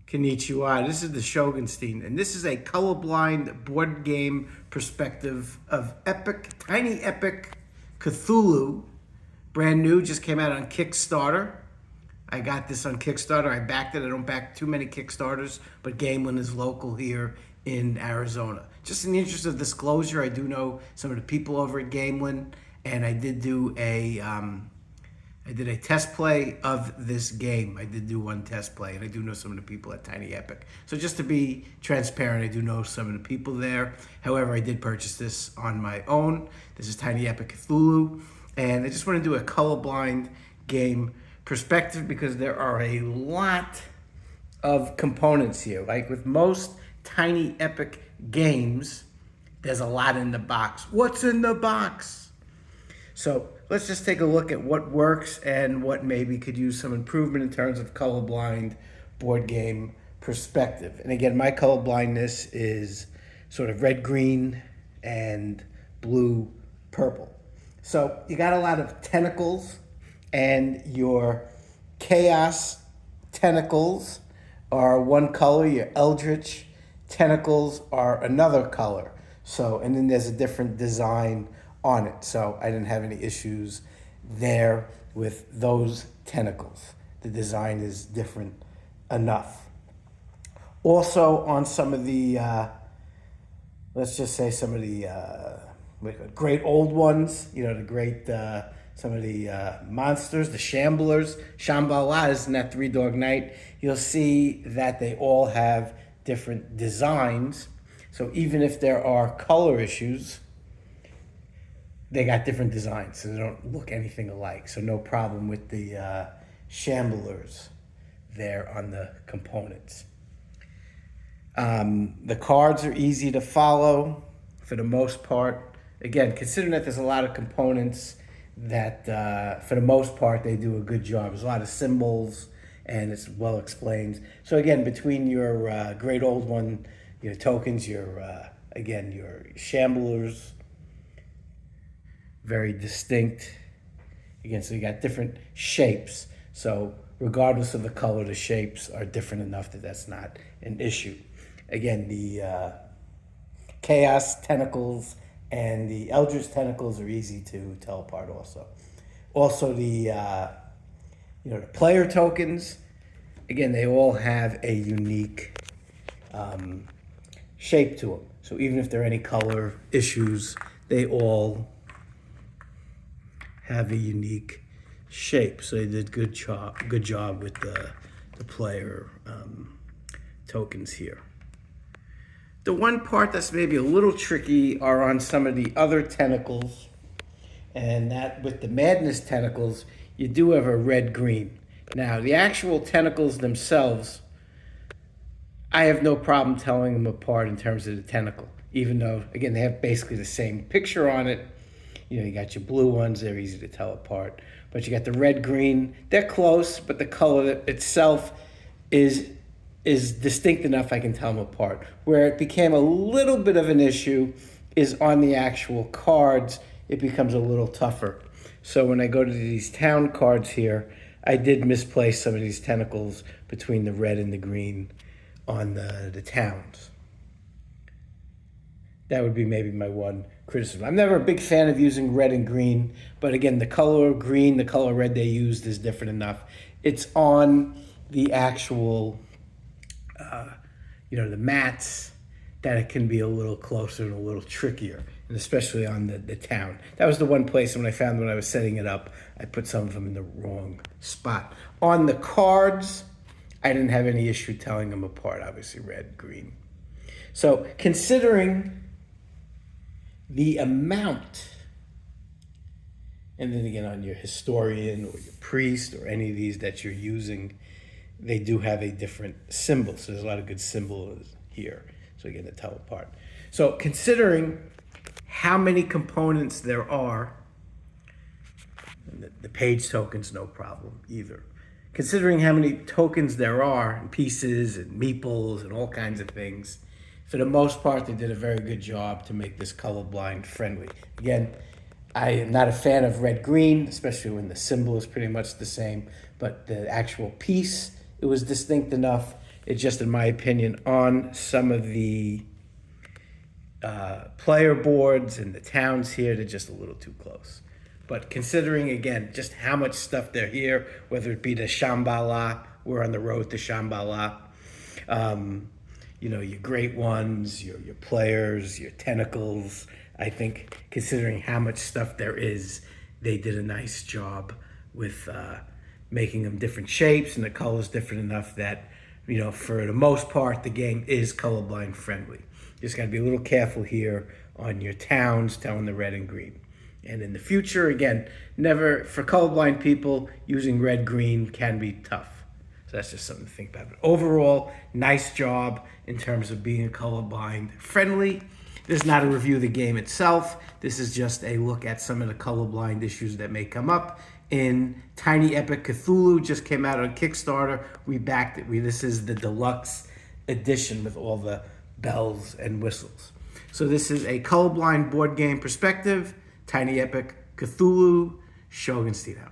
Konnichiwa. This is the Shogunstein, and this is a colorblind board game perspective of Tiny Epic Cthulhu. Brand new, just came out on Kickstarter. I got this on Kickstarter. I backed it. I don't back too many Kickstarters, but Gamelyn is local here in Arizona. Just in the interest of disclosure, I do know some of the people over at Gamelyn, and I did do a test play of this game. I did do one test play, and I do know some of the people at Tiny Epic. So just to be transparent, I do know some of the people there. However, I did purchase this on my own. This is Tiny Epic Cthulhu, and I just want to do a colorblind game perspective because there are a lot of components here. Like with most Tiny Epic games, there's a lot in the box. What's in the box? So let's just take a look at what works and what maybe could use some improvement in terms of colorblind board game perspective. And again, my colorblindness is sort of red, green, and blue, purple. So you got a lot of tentacles, and your chaos tentacles are one color, your eldritch tentacles are another color. So, and then there's a different design on it. So I didn't have any issues there with those tentacles. The design is different enough. Also on some of the, let's just say some of the great old ones, you know, the great, some of the monsters, the shamblers, Shambhalas in that Three Dog Night, you'll see that they all have different designs. So even if there are color issues, they got different designs, so they don't look anything alike. So no problem with the shamblers there on the components. The cards are easy to follow for the most part. Again, considering that there's a lot of components that for the most part they do a good job. There's a lot of symbols and it's well explained. So again, between your great old one, your tokens, your shamblers, very distinct. Again, so you got different shapes. So regardless of the color, the shapes are different enough that that's not an issue. Again, the chaos tentacles and the eldritch tentacles are easy to tell apart also. Also the the player tokens, again, they all have a unique shape to them. So even if there are any color issues, they all have a unique shape. So they did good job with the player tokens here. The one part that's maybe a little tricky are on some of the other tentacles, and that with the madness tentacles, you do have a red-green. Now, the actual tentacles themselves, I have no problem telling them apart in terms of the tentacle, even though, again, they have basically the same picture on it. You know, you got your blue ones, they're easy to tell apart. But you got the red, green, they're close, but the color itself is distinct enough I can tell them apart. Where it became a little bit of an issue is on the actual cards, it becomes a little tougher. So when I go to these town cards here, I did misplace some of these tentacles between the red and the green on the towns. That would be maybe my one criticism. I'm never a big fan of using red and green, but again, the color green, the color red they used is different enough. It's on the actual, the mats that it can be a little closer and a little trickier, and especially on the town. That was the one place when I was setting it up, I put some of them in the wrong spot. On the cards, I didn't have any issue telling them apart, obviously red, green. So considering the amount, and then again on your historian or your priest or any of these that you're using, they do have a different symbol. So there's a lot of good symbols here. So again, to tell apart. So considering how many components there are, and the page tokens, no problem either. Considering how many tokens there are, and pieces and meeples and all kinds of things, for the most part, they did a very good job to make this colorblind friendly. Again, I am not a fan of red-green, especially when the symbol is pretty much the same, but the actual piece, it was distinct enough. It's just, in my opinion, on some of the player boards and the towns here, they're just a little too close. But considering, again, just how much stuff they're here, whether it be the Shambhala, we're on the road to Shambhala, your great ones, your players, your tentacles. I think considering how much stuff there is, they did a nice job with making them different shapes and the colors different enough that, for the most part, the game is colorblind friendly. Just got to be a little careful here on your towns, telling the red and green. And in the future, again, never, for colorblind people, using red, green can be tough. So that's just something to think about. But overall, nice job in terms of being colorblind friendly. This is not a review of the game itself. This is just a look at some of the colorblind issues that may come up. In Tiny Epic Cthulhu, just came out on Kickstarter. We backed it. This is the deluxe edition with all the bells and whistles. So this is a colorblind board game perspective. Tiny Epic Cthulhu, Shogunstein out.